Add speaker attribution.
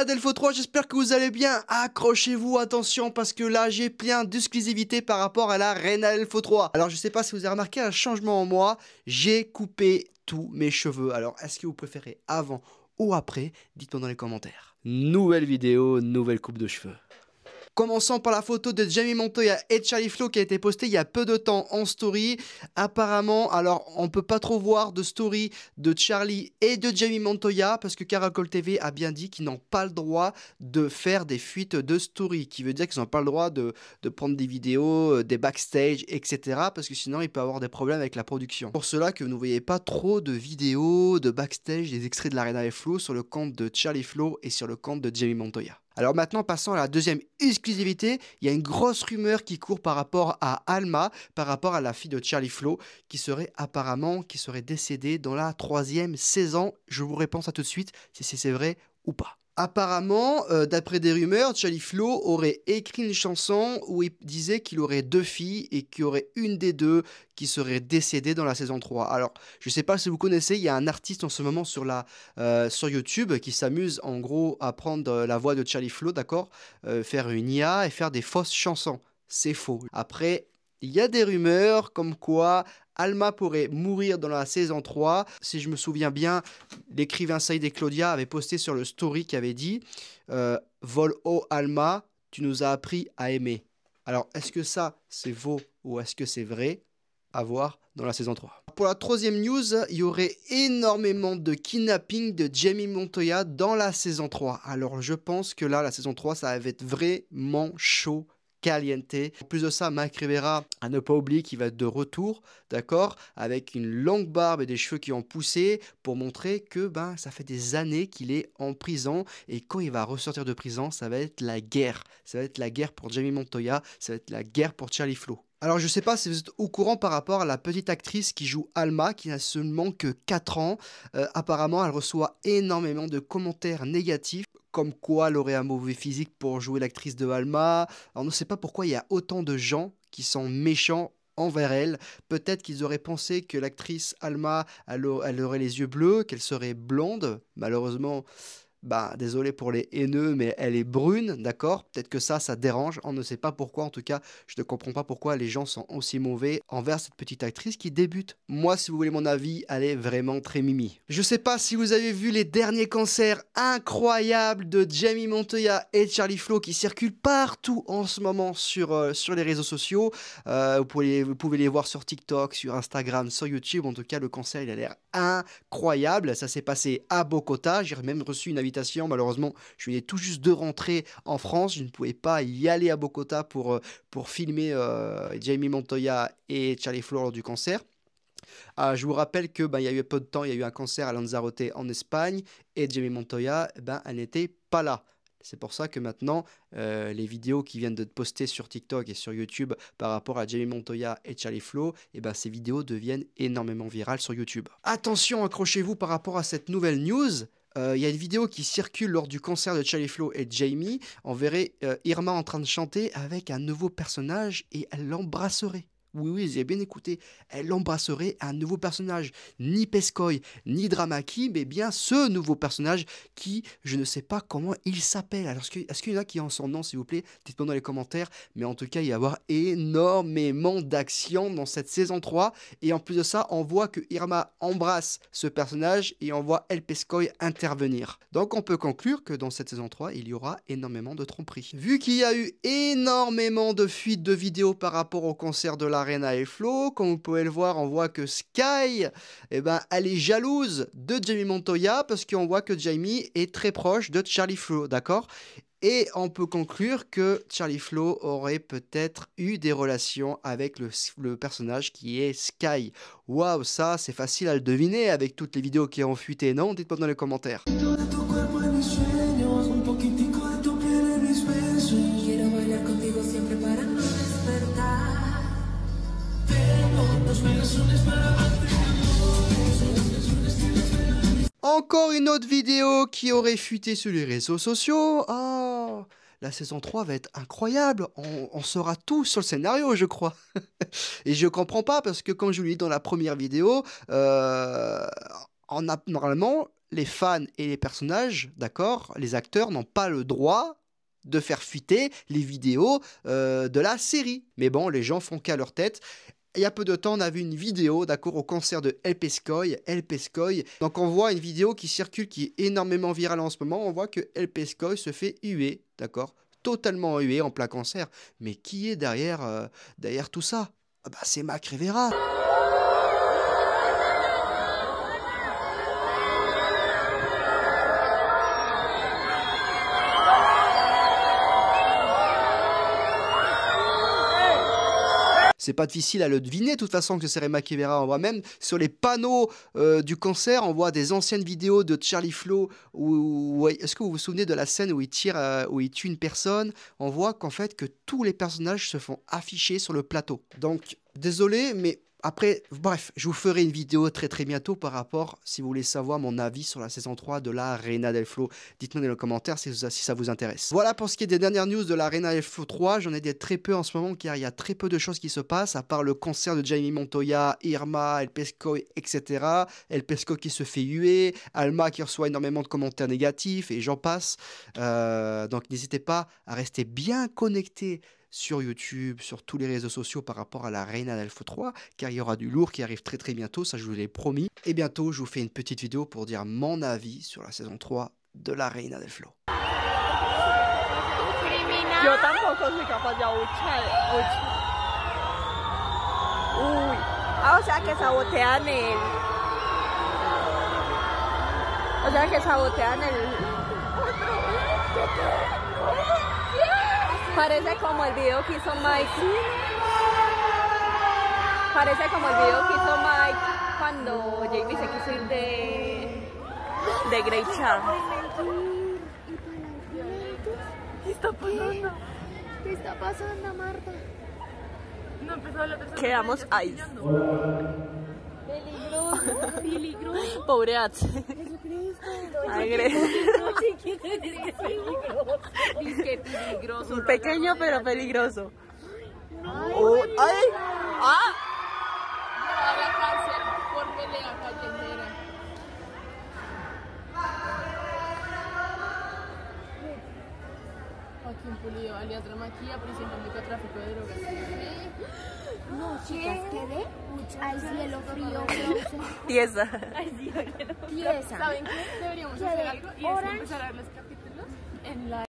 Speaker 1: Reina Delpho 3, j'espère que vous allez bien. Accrochez-vous, attention, parce que là, j'ai plein d'exclusivité par rapport à la Reina Delpho 3. Alors, je sais pas si vous avez remarqué un changement en moi. J'ai coupé tous mes cheveux. Alors, est-ce que vous préférez avant ou après? Dites-moi dans les commentaires. Nouvelle vidéo, nouvelle coupe de cheveux. Commençons par la photo de Jamie Montoya et Charlie Flow qui a été postée il y a peu de temps en story. Apparemment, alors on peut pas trop voir de story de Charlie et de Jamie Montoya parce que Caracol TV a bien dit qu'ils n'ont pas le droit de faire des fuites de story, qui veut dire qu'ils n'ont pas le droit de prendre des vidéos, des backstage, etc. parce que sinon il peut avoir des problèmes avec la production. Pour cela que vous ne voyez pas trop de vidéos, de backstage, des extraits de l'Arena Flow sur le compte de Charlie Flow et sur le compte de Jamie Montoya. Alors maintenant, passons à la deuxième exclusivité. Il y a une grosse rumeur qui court par rapport à Alma, par rapport à la fille de Charlie Flow, qui serait décédée dans la 3e saison. Je vous réponds ça tout de suite, si c'est vrai ou pas. Apparemment, d'après des rumeurs, Charlie Flow aurait écrit une chanson où il disait qu'il aurait 2 filles et qu'il y aurait une des 2 qui serait décédée dans la saison 3. Alors, je ne sais pas si vous connaissez, il y a un artiste en ce moment sur YouTube qui s'amuse en gros à prendre la voix de Charlie Flow, d'accord, faire une IA et faire des fausses chansons. C'est faux. Après, il y a des rumeurs comme quoi Alma pourrait mourir dans la saison 3. Si je me souviens bien, l'écrivain Saïd et Claudia avait posté sur le story qui avait dit Vol haut Alma, tu nous as appris à aimer. Alors, est-ce que ça, c'est faux ou est-ce que c'est vrai? À voir dans la saison 3. Pour la 3e news, il y aurait énormément de kidnapping de Jamie Montoya dans la saison 3. Alors, je pense que là, la saison 3, ça va être vraiment chaud. Caliente. En plus de ça, Mike Rivera, à ne pas oublier qu'il va être de retour, d'accord, avec une longue barbe et des cheveux qui ont poussé pour montrer que ça fait des années qu'il est en prison et quand il va ressortir de prison, ça va être la guerre. Ça va être la guerre pour Jamie Montoya, ça va être la guerre pour Charlie Flow. Alors je sais pas si vous êtes au courant par rapport à la petite actrice qui joue Alma, qui n'a seulement que 4 ans. Apparemment, elle reçoit énormément de commentaires négatifs, comme quoi elle aurait un mauvais physique pour jouer l'actrice de Alma. Alors on ne sait pas pourquoi il y a autant de gens qui sont méchants envers elle. Peut-être qu'ils auraient pensé que l'actrice Alma, elle aurait les yeux bleus, qu'elle serait blonde. Malheureusement, désolé pour les haineux, mais elle est brune, d'accord? Peut-être que ça dérange, on ne sait pas pourquoi. En tout cas, je ne comprends pas pourquoi les gens sont aussi mauvais envers cette petite actrice qui débute. Moi, si vous voulez mon avis, elle est vraiment très mimi. Je sais pas si vous avez vu les derniers concerts incroyables de Jamie Montoya et Charlie Flow qui circulent partout en ce moment sur les réseaux sociaux. Vous pouvez les voir sur TikTok, sur Instagram, sur YouTube. En tout cas, le concert, il a l'air incroyable. Ça s'est passé à Bogota. J'ai même reçu une invitation. Malheureusement, je venais tout juste de rentrer en France. Je ne pouvais pas y aller à Bogota pour filmer Jamie Montoya et Charlie Flow lors du concert. Je vous rappelle que il y a eu peu de temps, il y a eu un concert à Lanzarote en Espagne et Jamie Montoya, elle n'était pas là. C'est pour ça que maintenant, les vidéos qui viennent de poster sur TikTok et sur YouTube par rapport à Jamie Montoya et Charlie Flow, ces vidéos deviennent énormément virales sur YouTube. Attention, accrochez-vous par rapport à cette nouvelle news. Il y a une vidéo qui circule lors du concert de Charlie Flow et Jamie. On verrait Irma en train de chanter avec un nouveau personnage et elle l'embrasserait. Oui, j'ai bien écouté. Elle embrasserait un nouveau personnage. Ni Pescoy, ni Dramaki, mais bien ce nouveau personnage qui, je ne sais pas comment il s'appelle. Alors, est-ce qu'il y en a qui ont son nom, s'il vous plaît? Dites-moi dans les commentaires. Mais en tout cas, il va y avoir énormément d'action dans cette saison 3. Et en plus de ça, on voit que Irma embrasse ce personnage et on voit El Pescoy intervenir. Donc, on peut conclure que dans cette saison 3, il y aura énormément de tromperies. Vu qu'il y a eu énormément de fuites de vidéos par rapport au concert de la Reina et Flow, comme vous pouvez le voir, on voit que Sky, elle est jalouse de Jamie Montoya parce qu'on voit que Jamie est très proche de Charlie Flow, d'accord? Et on peut conclure que Charlie Flow aurait peut-être eu des relations avec le personnage qui est Sky. Waouh, ça c'est facile à le deviner avec toutes les vidéos qui ont fuité, non? Dites-moi dans les commentaires. Encore une autre vidéo qui aurait fuité sur les réseaux sociaux. Oh, la saison 3 va être incroyable. On saura tout sur le scénario, je crois. Et je comprends pas parce que comme je vous l'ai dit dans la première vidéo, normalement, les fans et les personnages, d'accord, les acteurs n'ont pas le droit de faire fuiter les vidéos de la série. Mais bon, les gens font qu'à leur tête. Il y a peu de temps, on a vu une vidéo, d'accord, au concert de El Pescoy. Donc on voit une vidéo qui circule, qui est énormément virale en ce moment. On voit que El Pescoy se fait huer, d'accord, totalement hué en plein concert. Mais qui est derrière, derrière tout ça? Ah bah, c'est Mac Rivera. C'est pas difficile à le deviner, de toute façon, que ce serait Mac Rivera. On voit même sur les panneaux du concert, on voit des anciennes vidéos de Charlie Flow. Est-ce que vous vous souvenez de la scène où il tire, où il tue une personne? On voit qu'en fait, que tous les personnages se font afficher sur le plateau. Donc, désolé, mais après, bref, je vous ferai une vidéo très très bientôt par rapport, si vous voulez savoir mon avis sur la saison 3 de la Reina del Flow. Dites-moi dans les commentaires si ça vous intéresse. Voilà pour ce qui est des dernières news de la Reina del Flow 3. J'en ai des très peu en ce moment car il y a très peu de choses qui se passent, à part le concert de Jamie Montoya, Irma, El Pescoy, etc. El Pescoy qui se fait huer, Alma qui reçoit énormément de commentaires négatifs et j'en passe. Donc n'hésitez pas à rester bien connectés sur YouTube, sur tous les réseaux sociaux par rapport à la Reina del Flow 3, car il y aura du lourd qui arrive très très bientôt, ça je vous l'ai promis. Et bientôt, je vous fais une petite vidéo pour dire mon avis sur la saison 3 de la Reina del Flow.
Speaker 2: Yo tampoco soy capaz de abuchar. Uy. Ah, o sea que sabotean el... O sea que sabotean el... Parece como el video que hizo Mike. Parece como el video que hizo Mike cuando Jamie se quiso ir de Great Charm. ¿Qué está pasando?
Speaker 3: ¿Qué está pasando, Marta?
Speaker 2: No empezó la tercera. Quedamos ahí.
Speaker 3: Peligroso, peligroso.
Speaker 2: Pobre Ats.
Speaker 3: Peligroso.
Speaker 2: Un pequeño pero peligroso.
Speaker 3: No.
Speaker 2: ¡Ay! ¡Ah!
Speaker 3: Grave cáncer por pelea callejera. Joaquín Pulido, alias Dramaquilla, prisión por microtráfico de drogas. No, chicas, quedé al cielo frío.
Speaker 2: Tiesa.
Speaker 3: Tiesa.
Speaker 4: ¿Saben qué? Deberíamos hacer algo y es empezar a ver los capítulos en la